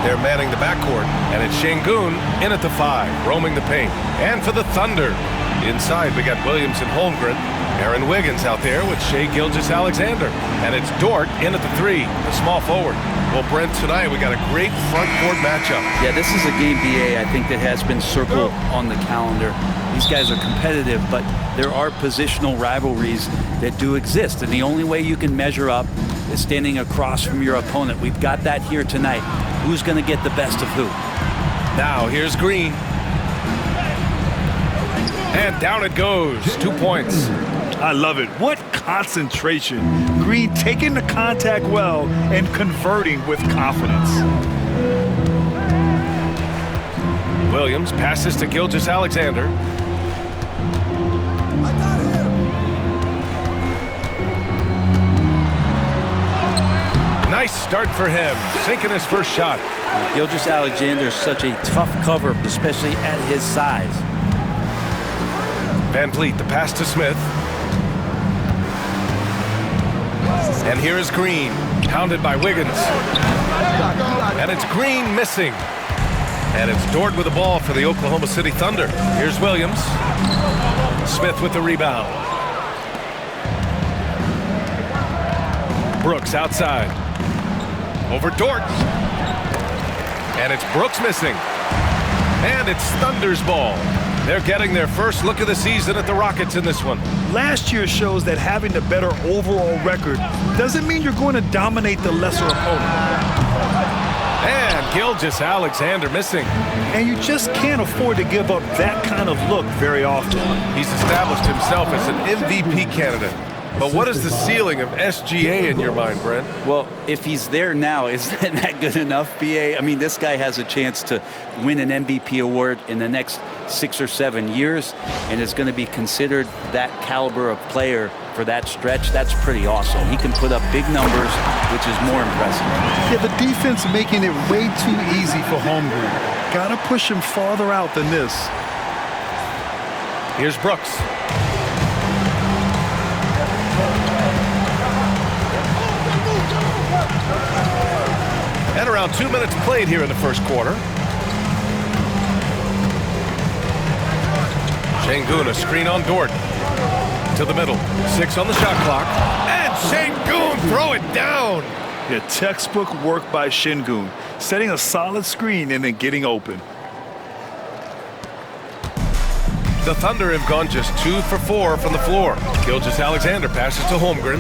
They're manning the backcourt, and it's Şengün in at the 5, roaming the paint. And for the Thunder, inside we got Williams and Holmgren. Aaron Wiggins out there with Shai Gilgeous-Alexander. And it's Dort in at the 3, the small forward. Well, Brent, tonight we got a great front court matchup. Yeah, this is a game, BA, I think that has been circled on the calendar. These guys are competitive, but there are positional rivalries that do exist. And the only way you can measure up is standing across from your opponent. We've got that here tonight. Who's going to get the best of who? Now, here's Green. And down it goes. 2 points. I love it. What concentration. Green taking the contact well and converting with confidence. Williams passes to Gilgeous-Alexander. Nice start for him, sinking his first shot. Gilgeous-Alexander is such a tough cover, especially at his size. Van Vliet, the pass to Smith. And here is Green, pounded by Wiggins. And it's Green missing. And it's Dort with the ball for the Oklahoma City Thunder. Here's Williams. Smith with the rebound. Brooks outside. Over Dort. And it's Brooks missing. And it's Thunder's ball. They're getting their first look of the season at the Rockets in this one. Last year shows that having the better overall record doesn't mean you're going to dominate the lesser opponent. And Gilgeous-Alexander missing. And you just can't afford to give up that kind of look very often. He's established himself as an MVP candidate. But what is the ceiling of SGA in your mind, Brent? Well, if he's there now, is that good enough, BA? I mean, this guy has a chance to win an MVP award in the next 6 or 7 years, and is going to be considered that caliber of player for that stretch. That's pretty awesome. He can put up big numbers, which is more impressive. Yeah, the defense making it way too easy for Holmgren. Got to push him farther out than this. Here's Brooks. And around 2 minutes played here in the first quarter. Şengün, a screen on Dort. To the middle. 6 on the shot clock. And Şengün, throw it down. Yeah, textbook work by Şengün. Setting a solid screen and then getting open. The Thunder have gone just 2 for 4 from the floor. Gilgeous-Alexander passes to Holmgren.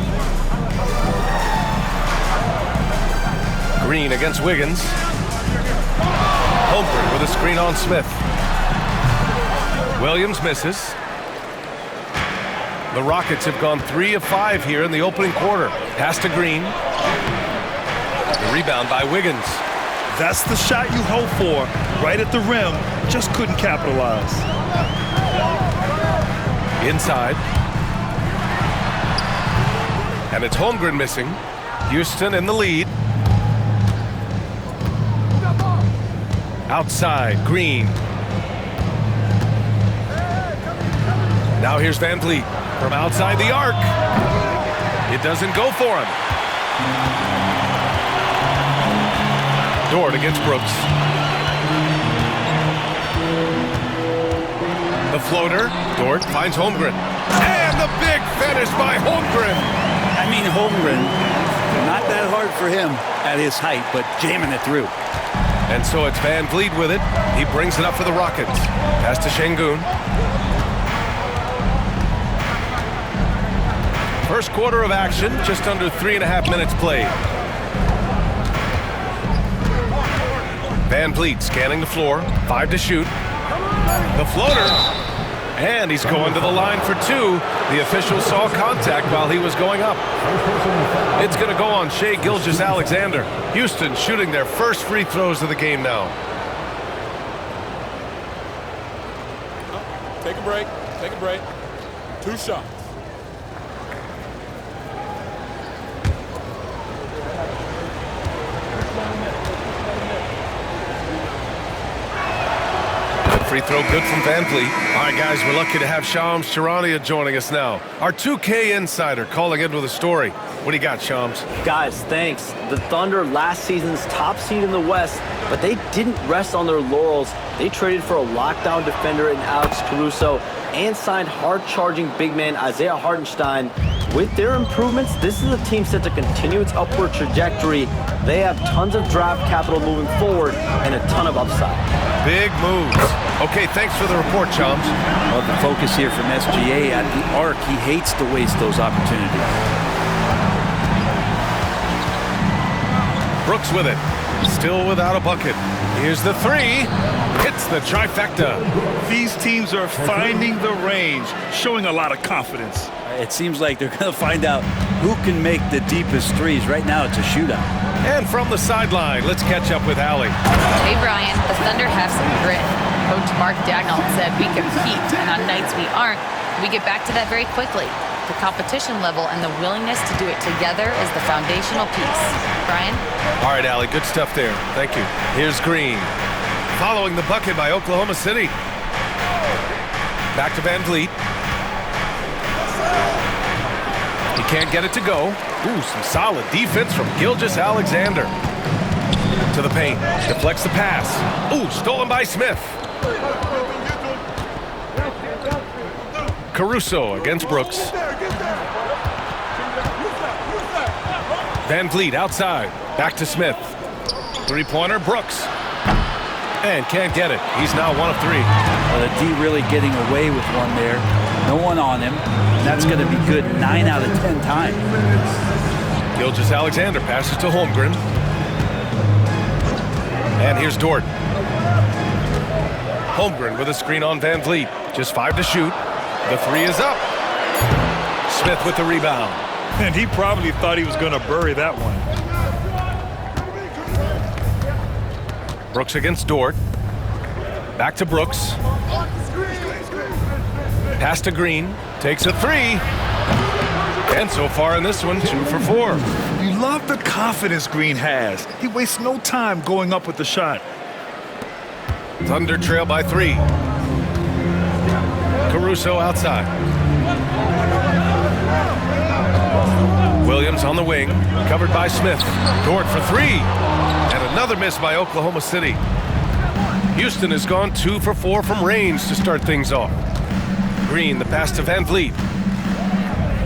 Green against Wiggins. Holmgren with a screen on Smith. Williams misses. The Rockets have gone 3 of 5 here in the opening quarter. Pass to Green. The rebound by Wiggins. That's the shot you hope for. Right at the rim. Just couldn't capitalize. Inside. And it's Holmgren missing. Houston in the lead. Outside, Green. Now here's Van Vliet from outside the arc. It doesn't go for him. Dort against Brooks. The floater. Dort finds Holmgren. And the big finish by Holmgren. I mean, Holmgren, not that hard for him at his height, but jamming it through. And so it's Van Vliet with it. He brings it up for the Rockets. Pass to Şengün. First quarter of action, just under 3.5 minutes played. Van Vliet scanning the floor. 5 to shoot. The floater. And he's going to the line for 2. The official saw contact while he was going up. It's going to go on Shai Gilgeous-Alexander. Houston shooting their first free throws of the game now. Take a break. Take a break. 2 shots. Free throw good from Van Vliet. All right, guys, we're lucky to have Shams Charania joining us now. Our 2K insider calling in with a story. What do you got, Shams? Guys, thanks. The Thunder, last season's top seed in the West, but they didn't rest on their laurels. They traded for a lockdown defender in Alex Caruso and signed hard-charging big man Isaiah Hartenstein. With their improvements, this is a team set to continue its upward trajectory. They have tons of draft capital moving forward and a ton of upside. Big moves. Okay, thanks for the report, Shams. Well, the focus here from SGA at the arc, he hates to waste those opportunities. Brooks with it. Still without a bucket. Here's the three. Hits the trifecta. These teams are finding the range, showing a lot of confidence. It seems like they're going to find out who can make the deepest threes. Right now, it's a shootout. And from the sideline, let's catch up with Allie. Hey, Brian, the Thunder have some grit. Coach Mark Dagnall said we compete, and on nights we aren't, we get back to that very quickly. The competition level and the willingness to do it together is the foundational piece. Brian? All right, Allie, good stuff there. Thank you. Here's Green. Following the bucket by Oklahoma City. Back to Van Vliet. He can't get it to go. Ooh, some solid defense from Gilgeous-Alexander. To the paint. Deflects the pass. Ooh, stolen by Smith. Caruso against Brooks. Van Vliet outside. Back to Smith. Three-pointer, Brooks. And can't get it. He's now 1 of 3. The D really getting away with one there. No one on him. That's going to be good 9 out of 10 times. Gilgeous-Alexander passes to Holmgren. And here's Dort. Holmgren with a screen on Van Vliet. Just 5 to shoot. The 3 is up. Smith with the rebound. And he probably thought he was going to bury that one. Brooks against Dort. Back to Brooks. Pass to Green. Takes a 3. And so far in this one, 2 for 4. You love the confidence Green has. He wastes no time going up with the shot. Thunder trail by 3. Caruso outside. Williams on the wing, covered by Smith. Dort for 3. And another miss by Oklahoma City. Houston has gone 2 for 4 from range to start things off. Green, the pass to Van Vliet.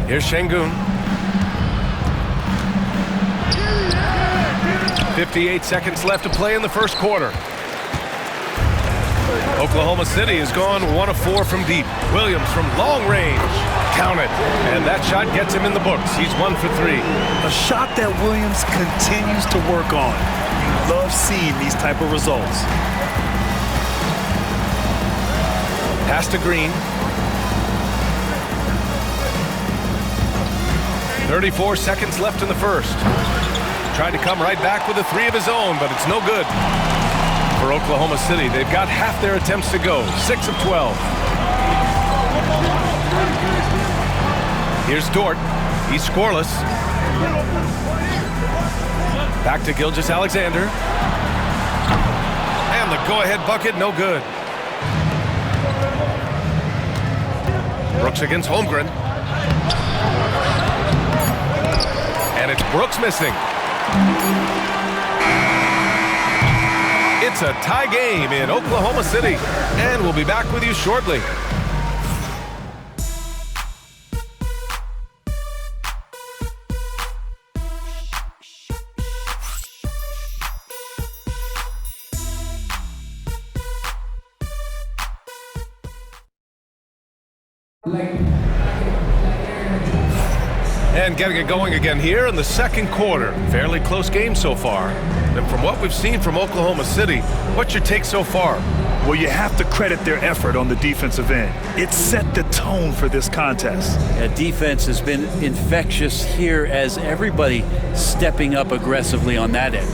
Here's Şengün. 58 seconds left to play in the first quarter. Oklahoma City has gone 1 of 4 from deep. Williams from long range. Count it. And that shot gets him in the books. He's 1 for 3. A shot that Williams continues to work on. You love seeing these type of results. Pass to Green. 34 seconds left in the first. Tried to come right back with a 3 of his own, but it's no good. For Oklahoma City, they've got half their attempts to go. 6 of 12. Here's Dort. He's scoreless. Back to Gilgeous-Alexander. And the go-ahead bucket, no good. Brooks against Holmgren. And it's Brooks missing. It's a tie game in Oklahoma City. And we'll be back with you shortly. And getting it going again here in the second quarter. Fairly close game so far. And from what we've seen from Oklahoma City, what's your take so far? Well, you have to credit their effort on the defensive end. It set the tone for this contest. Defense has been infectious here as everybody stepping up aggressively on that end.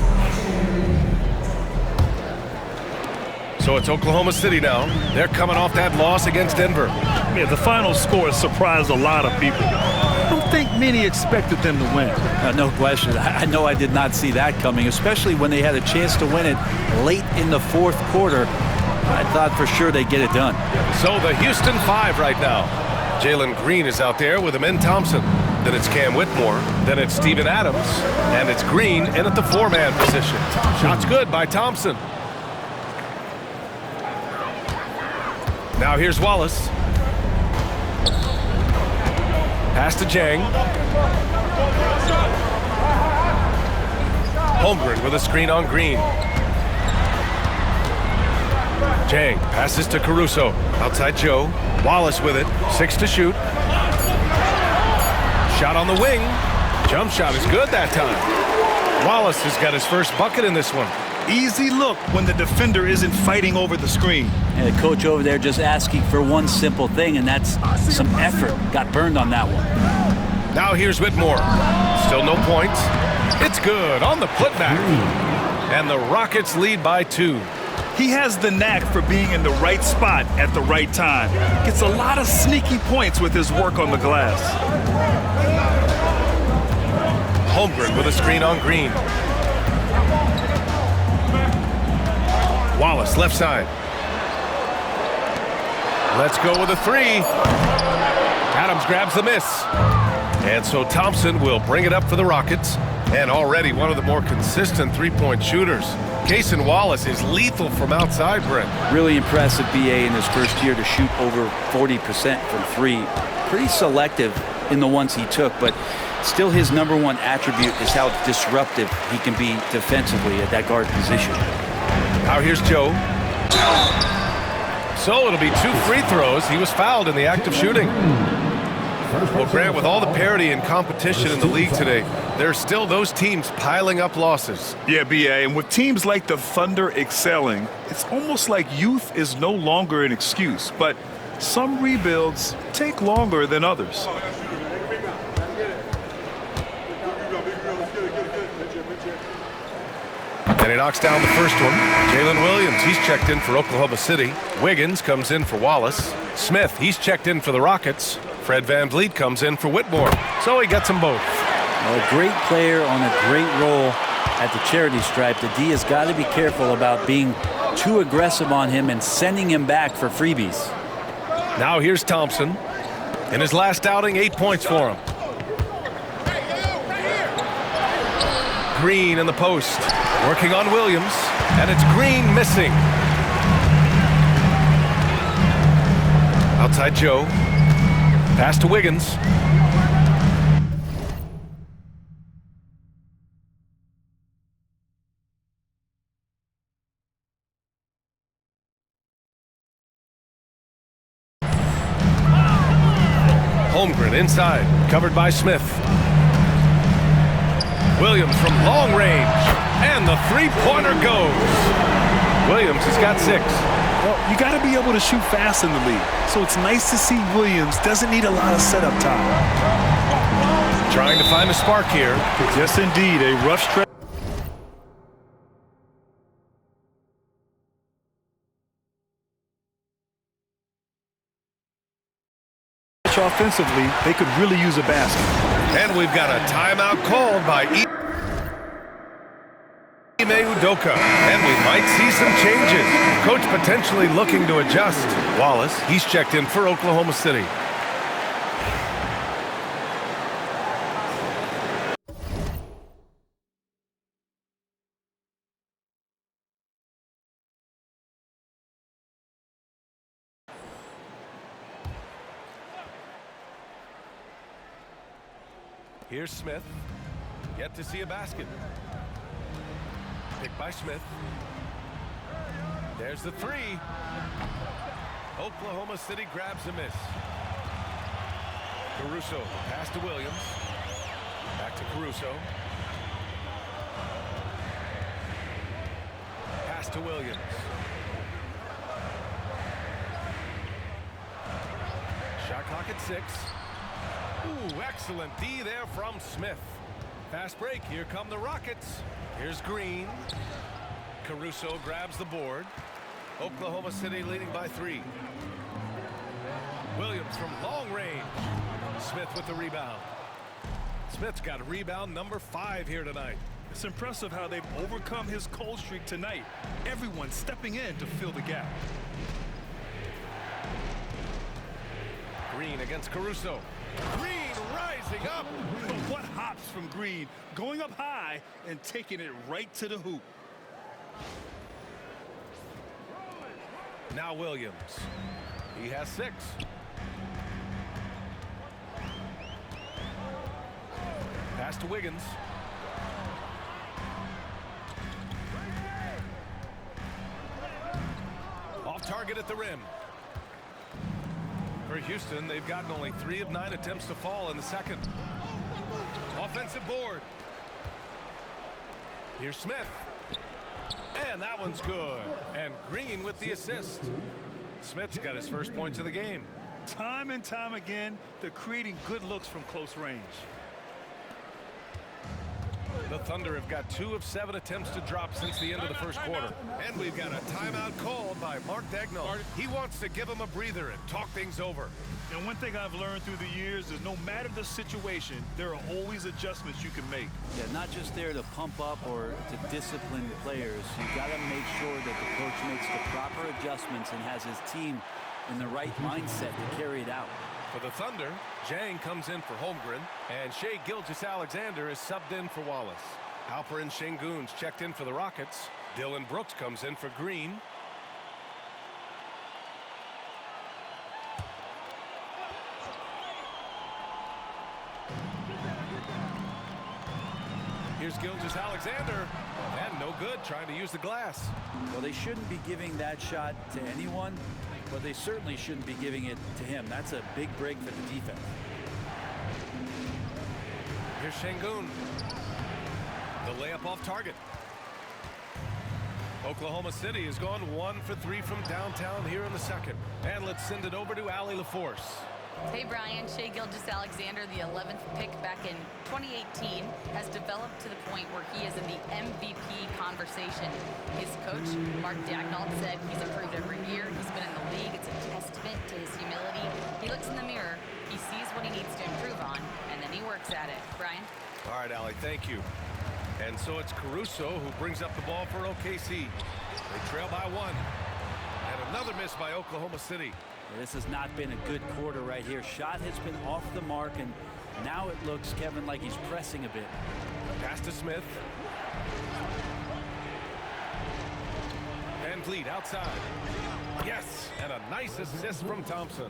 So it's Oklahoma City now. They're coming off that loss against Denver. Yeah, the final score surprised a lot of people. I don't think many expected them to win. No question. I know I did not see that coming, especially when they had a chance to win it late in the fourth quarter. I thought for sure they'd get it done. So the Houston 5 right now. Jalen Green is out there with Amen Thompson. then it's Cam Whitmore, then it's Steven Adams, and it's Green in at the 4-man position. Shot's good by Thompson. Now here's Wallace. Pass to Jang. Holmgren with a screen on Green. Jang passes to Caruso. Outside Joe. Wallace with it. 6 to shoot. Shot on the wing. Jump shot is good that time. Wallace has got his first bucket in this one. Easy look when the defender isn't fighting over the screen. And the coach over there just asking for one simple thing, and that's some effort. Got burned on that one. Now here's Whitmore. Still no points. It's good on the putback. And the Rockets lead by 2. He has the knack for being in the right spot at the right time. Gets a lot of sneaky points with his work on the glass. Holmgren with a screen on Green. Wallace left side. Let's go with a 3. Adams grabs the miss. And so Thompson will bring it up for the Rockets. And already one of the more consistent three-point shooters. Cason Wallace is lethal from outside, Brent. Really impressive BA in his first year to shoot over 40% from 3. Pretty selective in the ones he took, but still his #1 attribute is how disruptive he can be defensively at that guard position. Now here's Joe. So it'll be 2 free throws. He was fouled in the act of shooting. Well, Grant, with all the parity and competition in the league today, there are still those teams piling up losses. Yeah, BA, and with teams like the Thunder excelling, it's almost like youth is no longer an excuse, but some rebuilds take longer than others. And he knocks down the first one. Jalen Williams, he's checked in for Oklahoma City. Wiggins comes in for Wallace. Smith, he's checked in for the Rockets. Fred VanVleet comes in for Whitmore. So he gets them both. Well, a great player on a great role at the charity stripe. The D has got to be careful about being too aggressive on him and sending him back for freebies. Now here's Thompson. In his last outing, 8 points for him. Green in the post. Working on Williams. And it's Green missing. Outside Joe. Pass to Wiggins. Holmgren inside, covered by Smith. Williams from long range, and the three-pointer goes. Williams has got 6. Well, you got to be able to shoot fast in the league, so it's nice to see Williams doesn't need a lot of setup time. Trying to find a spark here. Yes, indeed, a rough stretch. Offensively, they could really use a basket. And we've got a timeout called by Ime Udoka. And we might see some changes. Coach potentially looking to adjust. Wallace, he's checked in for Oklahoma City. Here's Smith. Yet to see a basket. Picked by Smith. There's the 3. Oklahoma City grabs a miss. Caruso, pass to Williams. Back to Caruso. Pass to Williams. Shot clock at 6. Ooh, excellent D there from Smith. Fast break. Here come the Rockets. Here's Green. Caruso grabs the board. Oklahoma City leading by 3. Williams from long range. Smith with the rebound. Smith's got rebound number 5 here tonight. It's impressive how they've overcome his cold streak tonight. Everyone stepping in to fill the gap. Green against Caruso. Green rising up. What hops from Green, going up high and taking it right to the hoop. Now Williams. He has 6. Pass to Wiggins. Off target at the rim. For Houston, they've gotten only 3 of 9 attempts to fall in the second. Offensive board. Here's Smith. And that one's good. And Green with the assist. Smith's got his first points of the game. Time and time again, they're creating good looks from close range. The Thunder have got 2 of 7 attempts to drop since the end of the first quarter. And we've got a timeout called by Mark Daigneault. He wants to give them a breather and talk things over. And one thing I've learned through the years is no matter the situation, there are always adjustments you can make. Yeah, not just there to pump up or to discipline players. You got to make sure that the coach makes the proper adjustments and has his team in the right mindset to carry it out. For the Thunder, Jang comes in for Holmgren, and Shai Gilgeous-Alexander is subbed in for Wallace. Alperen Sengun's checked in for the Rockets. Dylan Brooks comes in for Green. Here's Gilgeous-Alexander, and no good, trying to use the glass. Well, they shouldn't be giving that shot to anyone, but they certainly shouldn't be giving it to him. That's a big break for the defense. Here's Sengun. The layup off target. Oklahoma City has gone 1 for 3 from downtown here in the second. And let's send it over to Allie LaForce. Hey, Brian. Shai Gilgeous-Alexander, the 11th pick back in 2018, has developed to the point where he is in the MVP conversation. His coach, Mark Daigneault, said he's improved every year. He's been in the league. It's a testament to his humility. He looks in the mirror, he sees what he needs to improve on, and then he works at it. Brian? All right, Allie, thank you. And so it's Caruso who brings up the ball for OKC. They trail by 1. And another miss by Oklahoma City. This has not been a good quarter right here. Shot has been off the mark, and now it looks, Kevin, like he's pressing a bit. Pass to Smith. Van Vliet outside. Yes, and a nice assist from Thompson.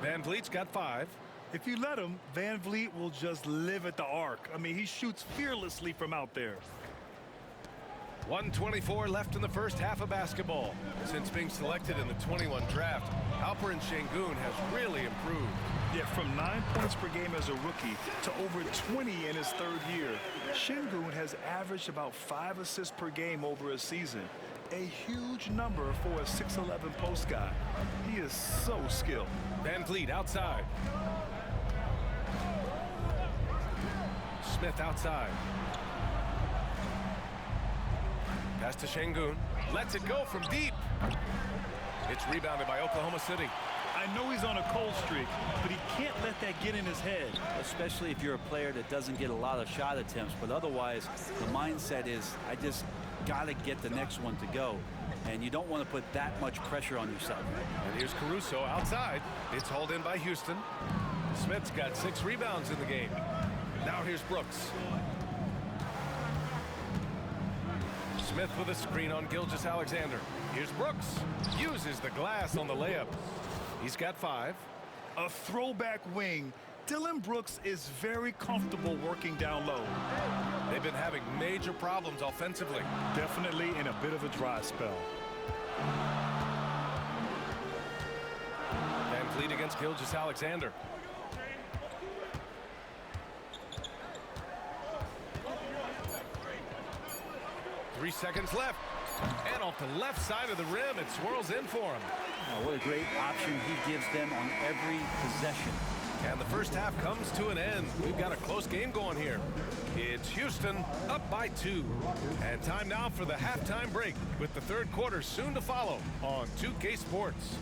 Van Vliet's got 5. If you let him, Van Vliet will just live at the arc. I mean, he shoots fearlessly from out there. 1:24 left in the first half of basketball. Since being selected in the 21 draft, Alperen Sengun has really improved. Yeah, from 9 points per game as a rookie to over 20 in his 3rd year. Sengun has averaged about 5 assists per game over a season. A huge number for a 6'11" post guy. He is so skilled. Van Vliet outside. Smith outside. Pass to Sengun. Lets it go from deep. It's rebounded by Oklahoma City. I know he's on a cold streak, but he can't let that get in his head. Especially if you're a player that doesn't get a lot of shot attempts, but otherwise the mindset is, I just got to get the next one to go. And you don't want to put that much pressure on yourself. And here's Caruso outside. It's hauled in by Houston. Smith's got 6 rebounds in the game. Now here's Brooks. Smith with a screen on Gilgeous-Alexander. Here's Brooks. Uses the glass on the layup. He's got 5. A throwback wing. Dylan Brooks is very comfortable working down low. They've been having major problems offensively. Definitely in a bit of a dry spell. Van Vliet against Gilgeous-Alexander. Three seconds left. And off the left side of the rim, it swirls in for him. Oh, what a great option he gives them on every possession. And the first half comes to an end. We've got a close game going here. It's Houston up by 2. And time now for the halftime break, with the 3rd quarter soon to follow on 2K Sports.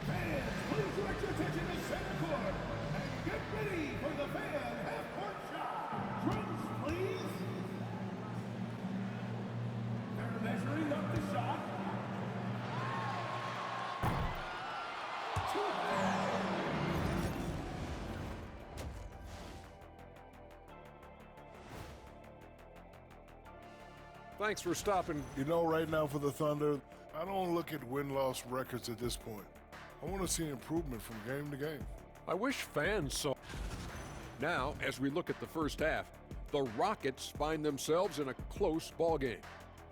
Fans, please direct your attention to center court and get ready for the fan half-court shot. Drums, please. They're measuring up the shot. Thanks for stopping. You know, right now for the Thunder, I don't look at win-loss records at this point. I want to see improvement from game to game. I wish fans saw. Now, as we look at the first half, the Rockets find themselves in a close ball game.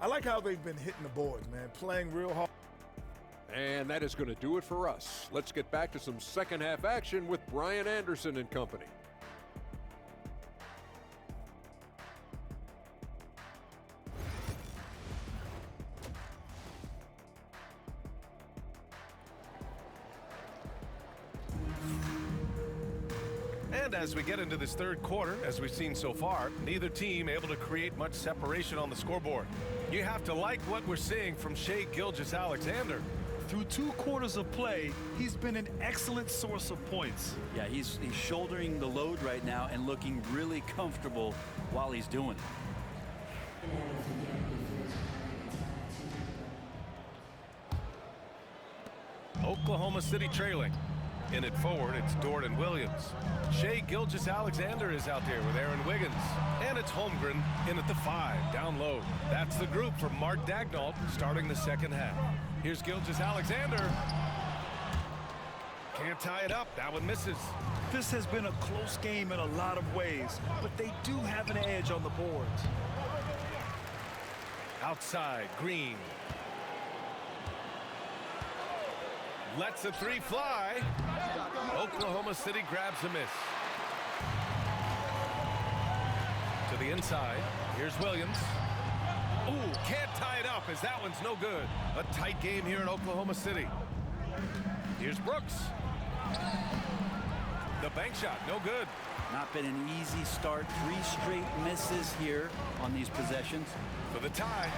I like how they've been hitting the boards, man, playing real hard. And that is going to do it for us. Let's get back to some second half action with Brian Anderson and company. And as we get into this third quarter, as we've seen so far, neither team able to create much separation on the scoreboard. You have to like what we're seeing from Shai Gilgeous-Alexander. Through 2 quarters of play, he's been an excellent source of points. Yeah, he's shouldering the load right now and looking really comfortable while he's doing it. Oklahoma City trailing. In it forward, it's Dort and Williams. Shai Gilgeous-Alexander is out there with Aaron Wiggins. And it's Holmgren in at the 5, down low. That's the group for Mark Daigneault starting the second half. Here's Gilgeous-Alexander. Can't tie it up. That one misses. This has been a close game in a lot of ways, but they do have an edge on the boards. Outside, Green. Lets a 3 fly. Oklahoma City grabs a miss. To the inside. Here's Williams. Ooh, can't tie it up as that one's no good. A tight game here in Oklahoma City. Here's Brooks. The bank shot, no good. Not been an easy start. 3 straight misses here on these possessions. For the tie.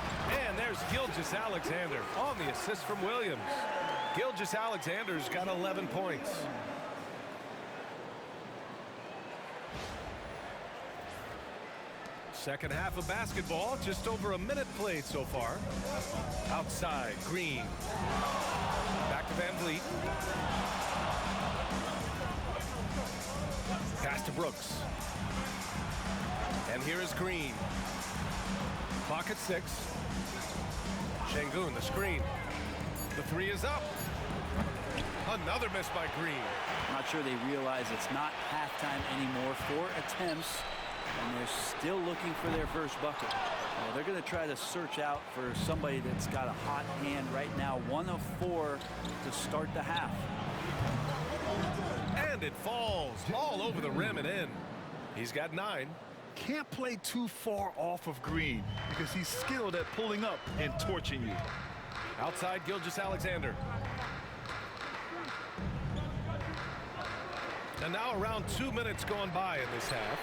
And there's Gilgeous-Alexander on the assist from Williams. Gilgeous-Alexander's got 11 points. Second half of basketball, just over a minute played so far. Outside, Green. Back to Van Vliet. Pass to Brooks. And here is Green. Clock at 6. Şengün, the screen. The 3 is up. Another miss by Green. Not sure they realize it's not halftime anymore. 4 attempts, and they're still looking for their first bucket. Well, they're going to try to search out for somebody that's got a hot hand right now. 1 of 4 to start the half. And it falls all over the rim and in. He's got 9. Can't play too far off of Green because he's skilled at pulling up and torching you. Outside, Gilgeous-Alexander. And now around 2 minutes gone by in this half.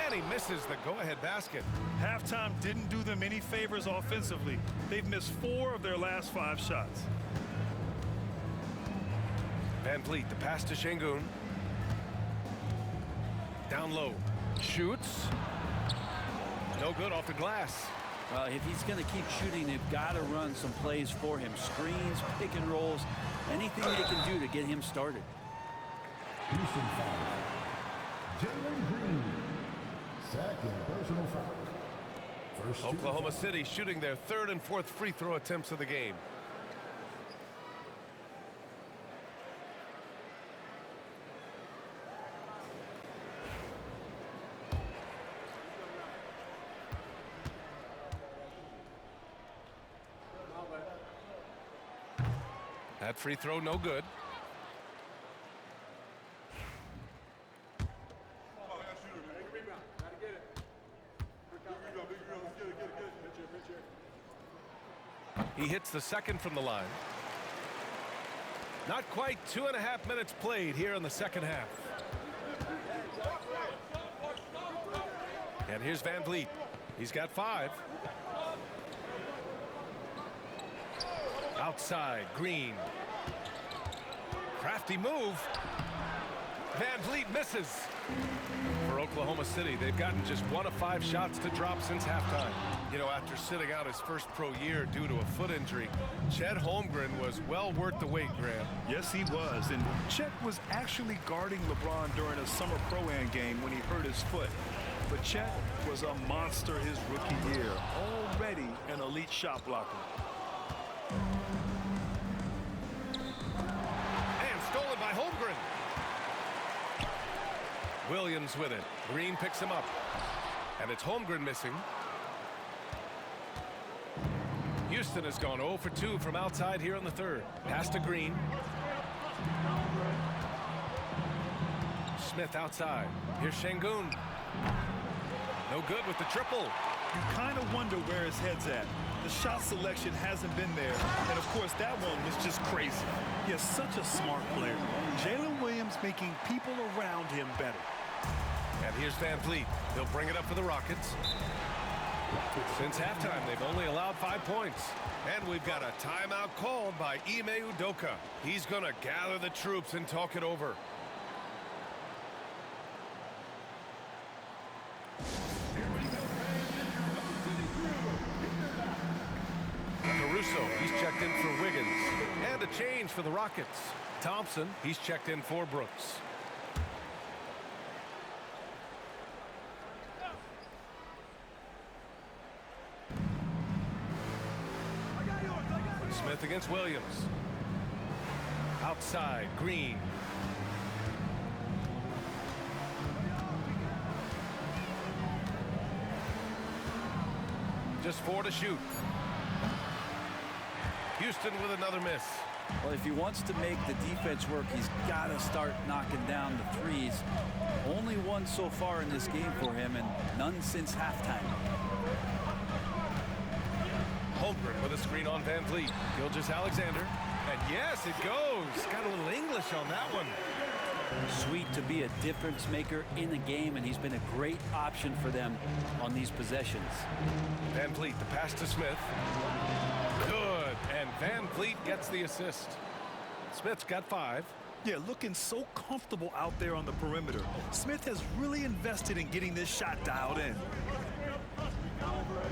And he misses the go-ahead basket. Halftime didn't do them any favors offensively. They've missed 4 of their last 5 shots. Van Vliet, the pass to Şengün. Down low. Shoots. No good off the glass. If he's going to keep shooting, they've got to run some plays for him. Screens, pick and rolls, anything they can do to get him started. Houston foul. Jalen Green. Second personal foul. First Oklahoma City shooting their 3rd and 4th free throw attempts of the game. That free throw no good. He hits the second from the line. Not quite 2.5 minutes played here in the second half. And here's Van Vliet. He's got 5. Outside, Green. Crafty move. Van Vliet misses. For Oklahoma City, they've gotten just 1 of 5 shots to drop since halftime. You know, after sitting out his first pro year due to a foot injury, Chet Holmgren was well worth the wait, Graham. Yes, he was. And Chet was actually guarding LeBron during a summer Pro-Am game when he hurt his foot. But Chet was a monster his rookie year, already an elite shot blocker. And stolen by Holmgren. Williams with it. Green picks him up. And it's Holmgren missing. Houston has gone 0 for 2 from outside here in the third. Pass to Green. Smith outside. Here's Şengün. No good with the triple. You kind of wonder where his head's at. The shot selection hasn't been there. And, of course, that one was just crazy. He is such a smart player. Jalen Williams making people around him better. And here's Van Vliet. He'll bring it up for the Rockets. Since halftime, they've only allowed 5 points. And we've got a timeout called by Ime Udoka. He's going to gather the troops and talk it over. Caruso, he's checked in for Wiggins. And a change for the Rockets. Thompson, he's checked in for Brooks. Smith against Williams. Outside, Green. Just 4 to shoot. Houston with another miss. Well, if he wants to make the defense work, he's got to start knocking down the threes. Only one so far in this game for him, and none since halftime. Holmgren with a screen on Van Vliet. Gilgeous-Alexander. And yes, it goes. Got a little English on that one. Sweet to be a difference maker in the game, and he's been a great option for them on these possessions. Van Vliet, the pass to Smith. Good. And Van Vliet gets the assist. Smith's got 5. Yeah, looking so comfortable out there on the perimeter. Smith has really invested in getting this shot dialed in.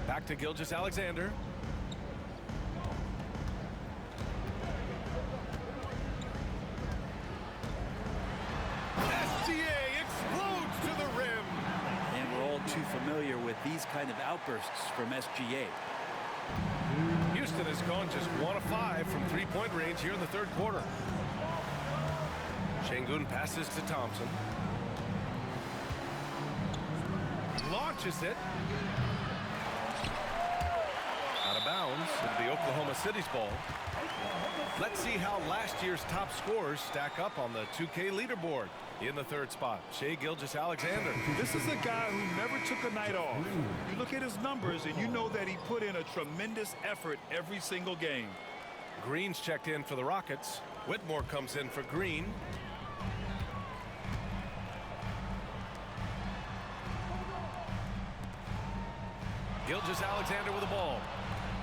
Back to Gilgeous-Alexander. SGA explodes to the rim. And we're all too familiar with these kind of outbursts from SGA. Houston has gone just 1 of 5 from 3-point range here in the third quarter. Şengün passes to Thompson. Launches it. Out of bounds. It'll be Oklahoma City's ball. Let's see how last year's top scorers stack up on the 2K leaderboard. In the third spot, Shai Gilgeous-Alexander. This is a guy who never took a night off. You look at his numbers and you know that he put in a tremendous effort every single game. Green's checked in for the Rockets. Whitmore comes in for Green. Gilgeous-Alexander with the ball.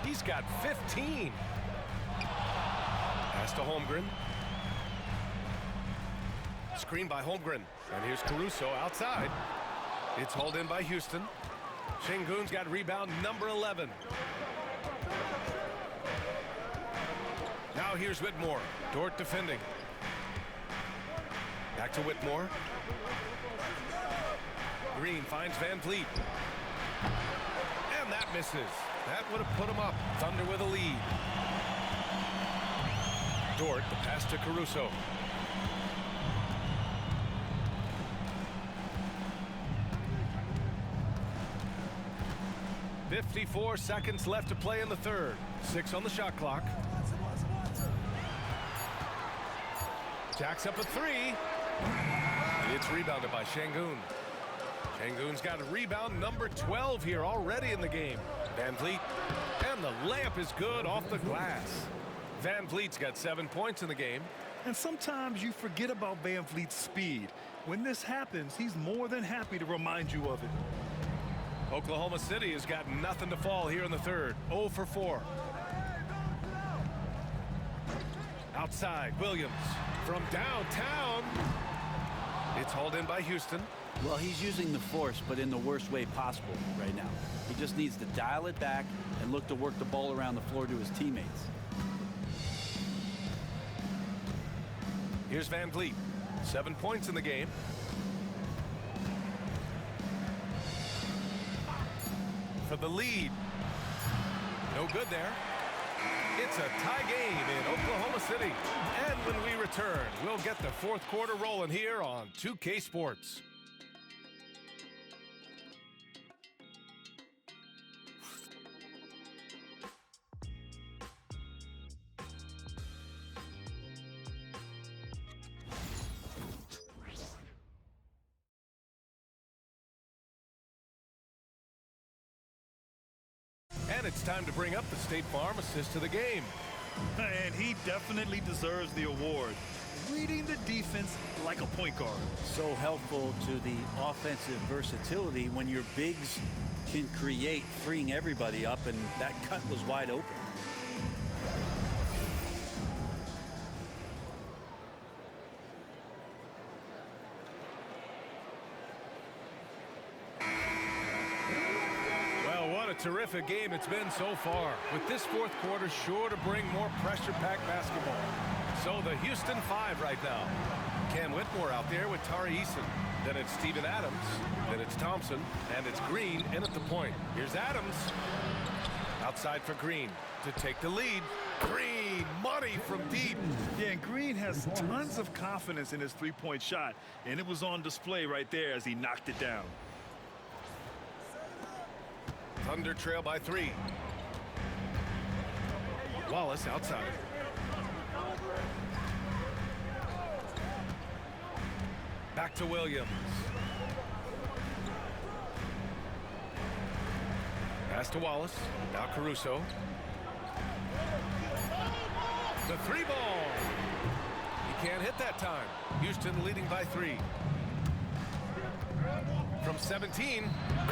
He's got 15. Pass to Holmgren. Screen by Holmgren. And here's Caruso outside. It's hauled in by Houston. Şengün's got rebound number 11. Now here's Whitmore. Dort defending. Back to Whitmore. Green finds Van Vliet. And that misses. That would have put him up. Thunder with a lead. Dort, the pass to Caruso. 54 seconds left to play in the third. 6 on the shot clock. Jacks up a 3. It's rebounded by Şengün. Şengün's got a rebound number 12 here already in the game. Van Vliet. And the layup is good off the glass. Van Vliet's got 7 points in the game. And sometimes you forget about Van Vliet's speed. When this happens, he's more than happy to remind you of it. Oklahoma City has got nothing to fall here in the third. 0 for 4. Outside, Williams from downtown. It's hauled in by Houston. Well, he's using the force, but in the worst way possible right now. He just needs to dial it back and look to work the ball around the floor to his teammates. Here's Van Vliet. 7 points in the game. For the lead. No good there. It's a tie game in Oklahoma City. And when we return, we'll get the fourth quarter rolling here on 2K Sports. And it's time to bring up the State Farm assist to the game. And he definitely deserves the award. Reading the defense like a point guard. So helpful to the offensive versatility when your bigs can create, freeing everybody up, and that cut was wide open. Terrific game it's been so far, with this fourth quarter sure to bring more pressure-packed basketball. So the Houston 5 right now. Cam Whitmore out there with Tari Eason. Then it's Steven Adams. Then it's Thompson. And it's Green in at the point. Here's Adams. Outside for Green to take the lead. Green, money from deep. Yeah, and Green has tons of confidence in his three-point shot, and it was on display right there as he knocked it down. Thunder trail by 3. Wallace outside. Back to Williams. Pass to Wallace. Now Caruso. The 3 ball. He can't hit that time. Houston leading by 3. From 17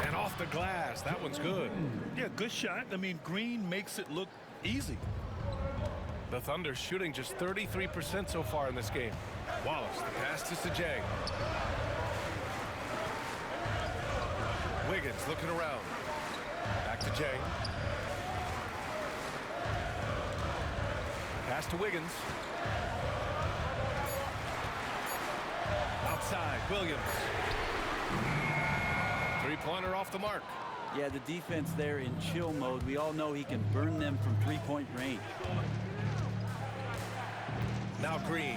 and off the glass. That one's good. Yeah, good shot. I mean, Green makes it look easy. The Thunder shooting just 33% so far in this game. Wallace, the pass to Sajay. Wiggins looking around. Back to Jang. Pass to Wiggins. Outside, Williams. Three-pointer off the mark. Yeah, the defense there in chill mode. We all know he can burn them from three-point range. Now Green.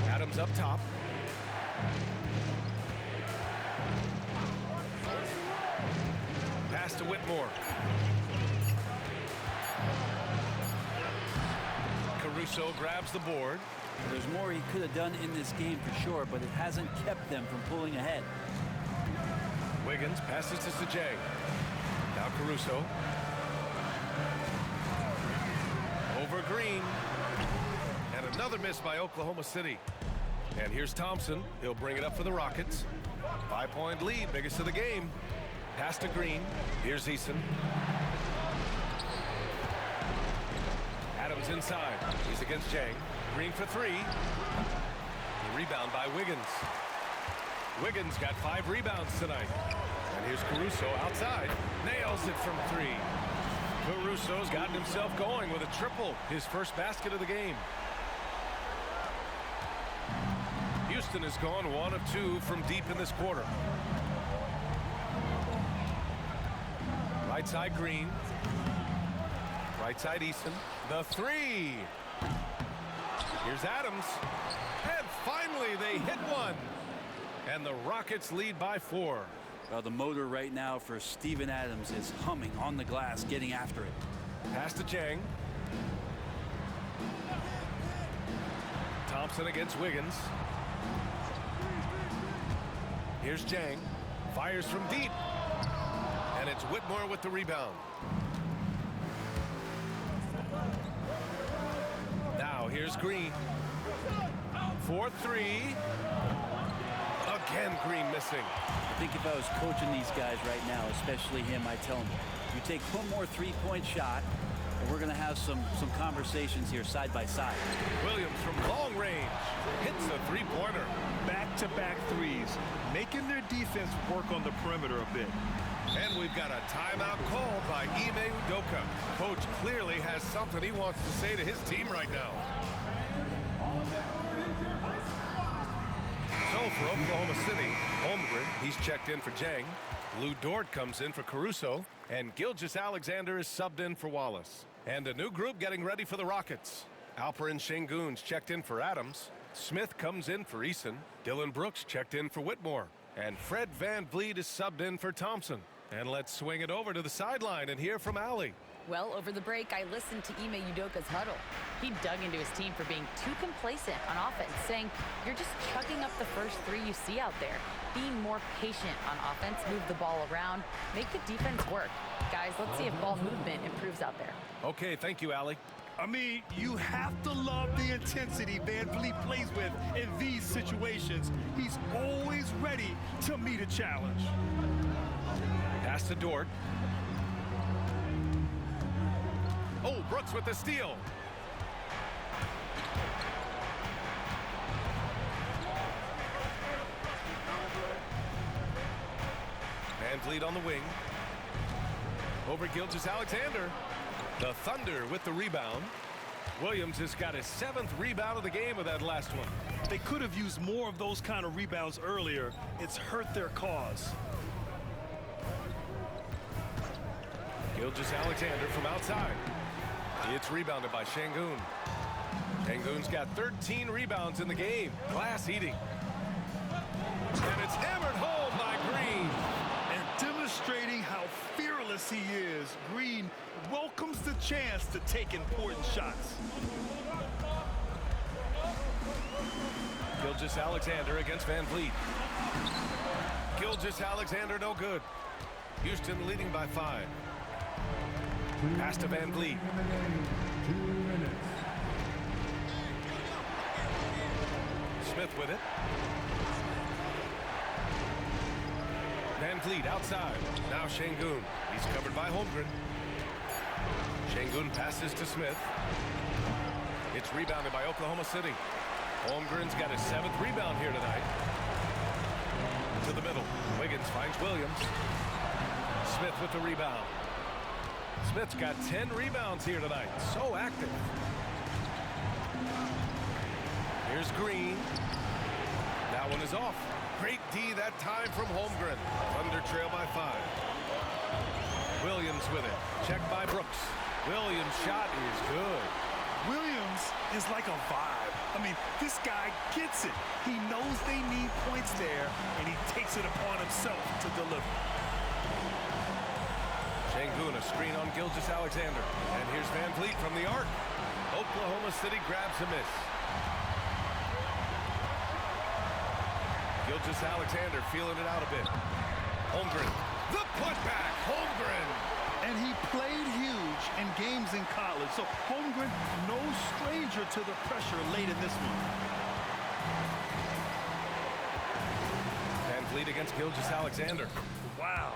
Adams up top. Pass to Whitmore. Caruso grabs the board. There's more he could have done in this game for sure, but it hasn't kept them from pulling ahead. Wiggins passes to Sajay. Now Caruso. Over Green. And another miss by Oklahoma City. And here's Thompson. He'll bring it up for the Rockets. 5-point lead, biggest of the game. Pass to Green. Here's Eason. Adams inside. He's against Jang. Green for 3. The rebound by Wiggins. Wiggins got 5 rebounds tonight. And here's Caruso outside. Nails it from 3. Caruso's gotten himself going with a triple. His first basket of the game. Houston has gone 1 of 2 from deep in this quarter. Right side Green. Right side Eason. The 3. Here's Adams. And finally they hit one. And the Rockets lead by 4. Well, the motor right now for Steven Adams is humming on the glass, getting after it. Pass to Jang. Thompson against Wiggins. Here's Jang. Fires from deep. And it's Whitmore with the rebound. Now here's Green. 4-3. Again, Green missing. I think if I was coaching these guys right now, especially him, I'd tell him, you take one more three-point shot, and we're going to have some conversations here side by side. Williams from long range hits a three-pointer. Back-to-back threes, making their defense work on the perimeter a bit. And we've got a timeout called by Ime Udoka. Coach clearly has something he wants to say to his team right now. So for Oklahoma City, Holmgren, he's checked in for Jang. Lou Dort comes in for Caruso. And Gilgeous-Alexander is subbed in for Wallace. And a new group getting ready for the Rockets. Alperen Sengun's checked in for Adams. Smith comes in for Eason. Dylan Brooks checked in for Whitmore. And Fred VanVleet is subbed in for Thompson. And let's swing it over to the sideline and hear from Allie. Well, over the break, I listened to Ime Udoka's huddle. He dug into his team for being too complacent on offense, saying, you're just chucking up the first three you see out there. Being more patient on offense, move the ball around, make the defense work. Guys, let's see if ball movement improves out there. Okay, thank you, Allie. I mean, you have to love the intensity VanVleet plays with in these situations. He's always ready to meet a challenge. Pass to Dort. Oh, Brooks with the steal. VanVleet on the wing. Over Gilgeous-Alexander. The Thunder with the rebound. Williams has got his 7th rebound of the game with that last one. They could have used more of those kind of rebounds earlier. It's hurt their cause. Gilgeous-Alexander from outside. It's rebounded by Sengun. Sengun's got 13 rebounds in the game. Glass eating. And it's hammered home by Green. And demonstrating how fearless he is, Green welcomes the chance to take important shots. Gilgeous-Alexander against VanVleet. Gilgeous-Alexander no good. Houston leading by 5. Pass to VanVleet. 2 minutes. Smith with it. VanVleet outside. Now Sengun. He's covered by Holmgren. Sengun passes to Smith. It's rebounded by Oklahoma City. Holmgren's got his 7th rebound here tonight. To the middle. Wiggins finds Williams. Smith with the rebound. Smith's got 10 rebounds here tonight. So active. Here's Green. That one is off. Great D that time from Holmgren. Thunder trail by 5. Williams with it. Checked by Brooks. Williams' shot is good. Williams is like a vibe. I mean, this guy gets it. He knows they need points there, and he takes it upon himself to deliver. Sengun, a screen on Gilgeous-Alexander. And here's VanVleet from the arc. Oklahoma City grabs a miss. Gilgeous-Alexander feeling it out a bit. Holmgren, the putback, Holmgren. And he played huge in games in college, so Holmgren no stranger to the pressure late in this one. VanVleet against Gilgeous-Alexander. Wow,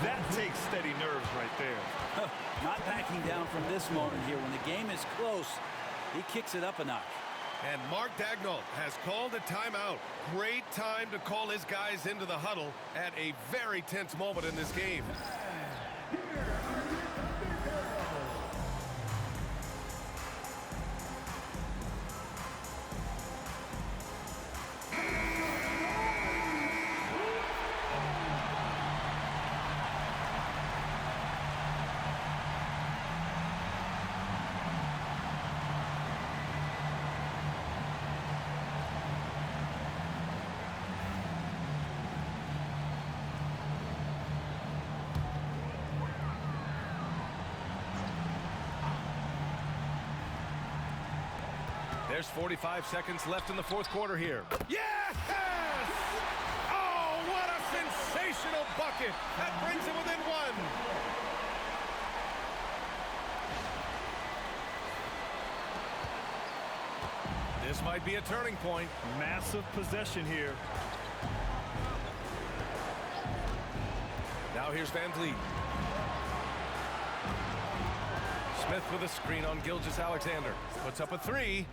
that takes steady nerves right there. Not backing down from this moment here. When the game is close, he kicks it up a notch. And Mark Daigneault has called a timeout. Great time to call his guys into the huddle at a very tense moment in this game. There's 45 seconds left in the 4th quarter here. Yes! Oh, what a sensational bucket! That brings him within 1. This might be a turning point. Massive possession here. Now here's VanVleet. Smith with a screen on Gilgeous-Alexander. Puts up a three.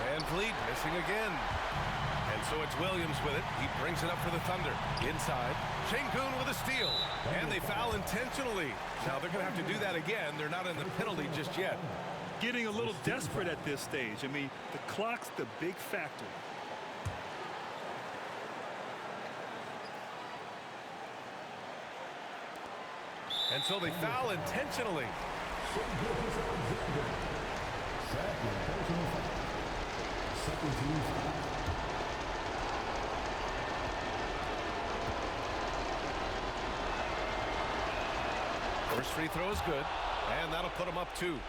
Van Vliet missing again. And so it's Williams with it. He brings it up for the Thunder. Inside. Şengün with a steal. And they foul intentionally. Now they're going to have to do that again. They're not in the penalty just yet. Getting a little desperate at this stage. I mean, the clock's the big factor. And so they foul intentionally. First free throw is good, and that'll put them up 2.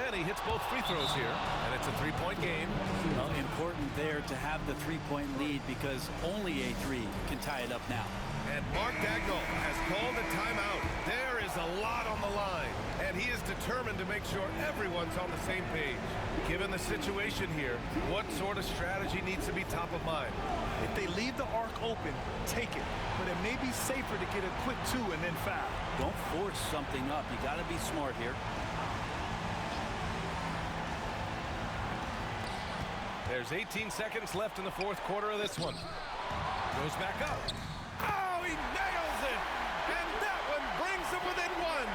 And he hits both free throws here, and it's a 3-point game. Well, important there to have the 3-point lead because only a 3 can tie it up now. And Mark Daigneault has called a timeout. There is a lot on the line, and he is determined to make sure everyone's on the same page. Given the situation here, what sort of strategy needs to be top of mind? If they leave the arc open, take it. But it may be safer to get a quick 2 and then foul. Don't force something up. You got to be smart here. There's 18 seconds left in the fourth quarter of this one. Goes back up. Oh, he nails it! And that one brings them within 1.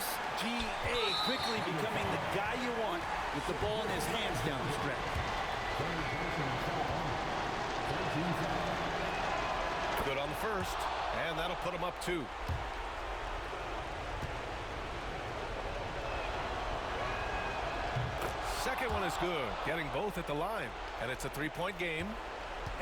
SGA quickly becoming the guy you want with the ball in his hands down the stretch. Good on the first, and that'll put him up 2. Second one is good, getting both at the line, and it's a 3-point game.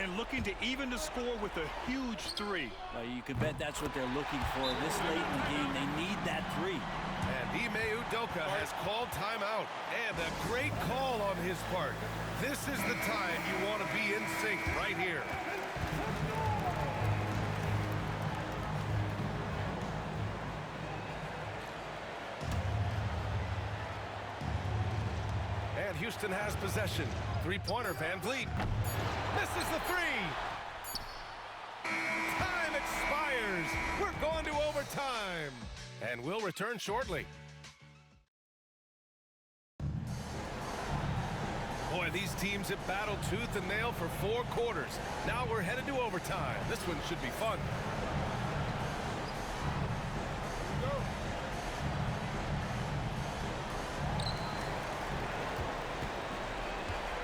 And looking to even the score with a huge 3. You can bet that's what they're looking for this late in the game. They need that 3. And Ime Udoka has called timeout, and a great call on his part. This is the time you want to be in sync right here. And Houston has possession. 3-pointer, Van Vliet. Misses the 3. Time expires. We're going to overtime. And we'll return shortly. Boy, these teams have battled tooth and nail for 4 quarters. Now we're headed to overtime. This one should be fun.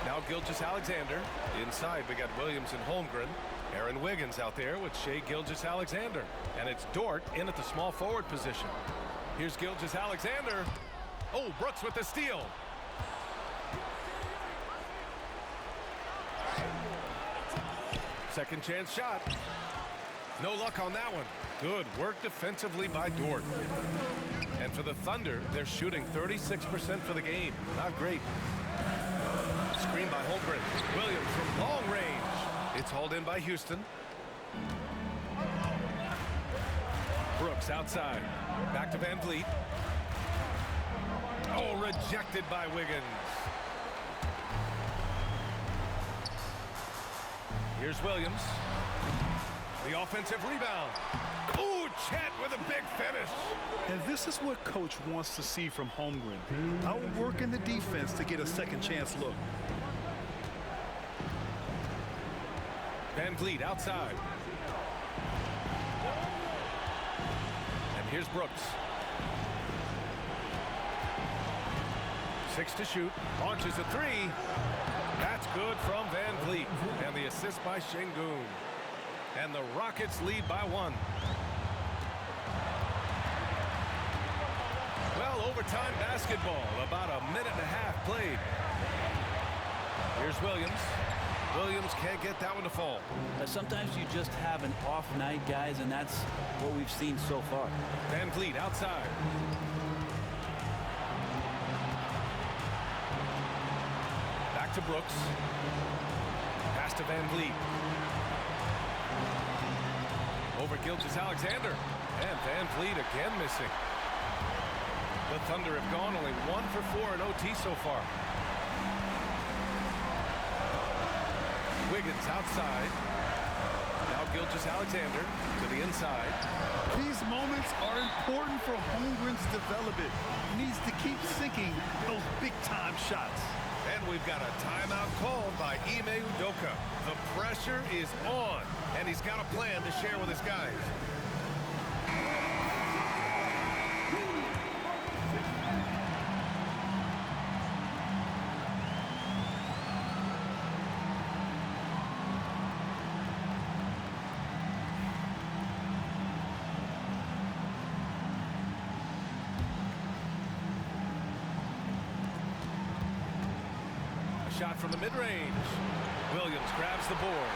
Now Gilgeous-Alexander. Inside, we got Williams and Holmgren. Aaron Wiggins out there with Shai Gilgeous-Alexander. And it's Dort in at the small forward position. Here's Gilgeous-Alexander. Oh, Brooks with the steal. Second chance shot. No luck on that one. Good work defensively by Dort. And for the Thunder, they're shooting 36% for the game. Not great. Screen by Holmgren. Williams from long range. It's hauled in by Houston. Brooks outside. Back to Van Vliet. Oh, rejected by Wiggins. Here's Williams. The offensive rebound. Ooh, Chet with a big finish. And this is what Coach wants to see from Holmgren. Outworking the defense to get a second chance look. Van Vliet outside. And here's Brooks. 6 to shoot. Launches a 3. That's good from Van Vliet. And the assist by Şengün. And the Rockets lead by 1. Well, overtime basketball. About a minute and a half played. Here's Williams. Williams can't get that one to fall. Sometimes you just have an off night, guys, and that's what we've seen so far. Van Vliet outside. Back to Brooks. Pass to Van Vliet. Over Gilgeous-Alexander. And Van Vliet again missing. The Thunder have gone only 1 for 4 in OT so far. Wiggins outside. Now Gilgeous Alexander to the inside. These moments are important for Holmgren's development. He needs to keep sinking those big-time shots. And we've got a timeout called by Ime Udoka. The pressure is on, and he's got a plan to share with his guys. Shot from the mid-range. Williams grabs the board.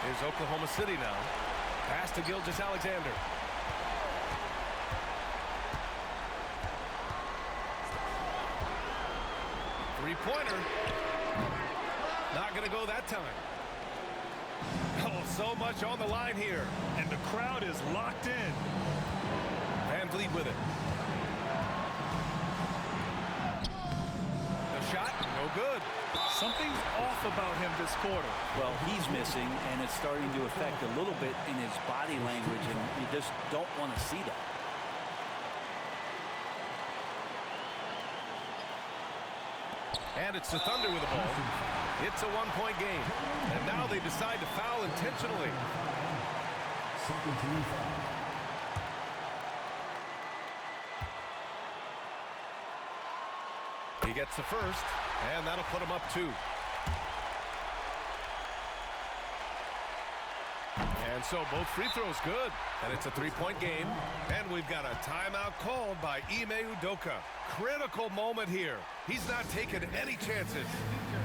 Here's Oklahoma City now. Pass to Gilgeous Alexander. Three-pointer. Not going to go that time. Oh, so much on the line here. And the crowd is locked in. Van Vliet with it. The shot, no good. Something's off about him this quarter. Well, he's missing, and it's starting to affect a little bit in his body language, and you just don't want to see that. And it's the Thunder with the ball. It's a one-point game. And now they decide to foul intentionally. He gets the first, and that'll put him up 2. And so both free throws good. And it's a 3-point game. And we've got a timeout called by Ime Udoka. Critical moment here. He's not taking any chances.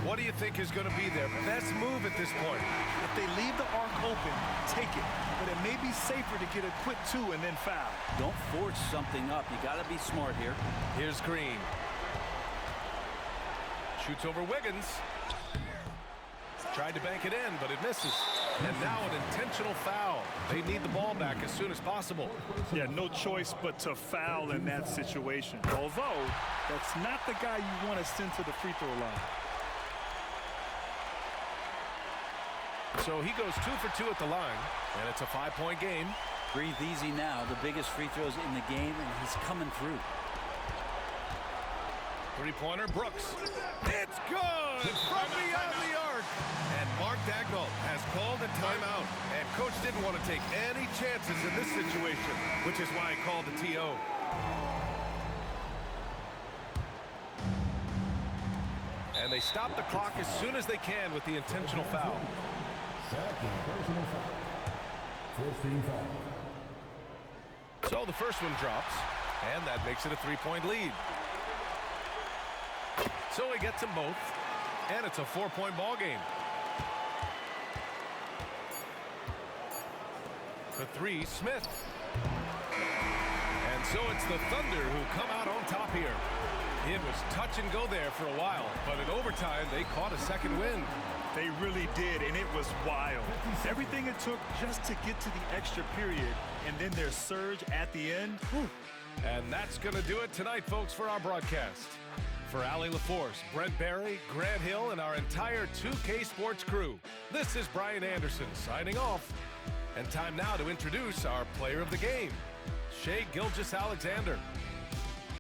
What do you think is going to be their best move at this point? If they leave the arc open, take it. But it may be safer to get a quick 2 and then foul. Don't force something up. You got to be smart here. Here's Green. Shoots over Wiggins. Tried to bank it in, but it misses. And now an intentional foul. They need the ball back as soon as possible. Yeah, no choice but to foul in that situation. Although, that's not the guy you want to send to the free throw line. So he goes 2 for 2 at the line, and it's a 5-point game. Breathe easy now. The biggest free throws in the game, and he's coming through. Three-pointer, Brooks. It's good from beyond the arc. And Mark Dagnall has called a timeout. And Coach didn't want to take any chances in this situation, which is why he called the TO. And they stop the clock as soon as they can with the intentional foul. Second personal foul. 15 foul. So the first one drops, and that makes it a 3-point lead. So he gets them both, and it's a 4-point ball game. The 3, Smith. And so it's the Thunder who come out on top here. It was touch and go there for a while, but in overtime, they caught a second win. They really did, and it was wild. Everything it took just to get to the extra period, and then their surge at the end. Whew. And that's going to do it tonight, folks, for our broadcast. For Allie LaForce, Brent Barry, Grant Hill, and our entire 2K Sports crew, this is Brian Anderson signing off. And time now to introduce our player of the game, Shai Gilgeous Alexander.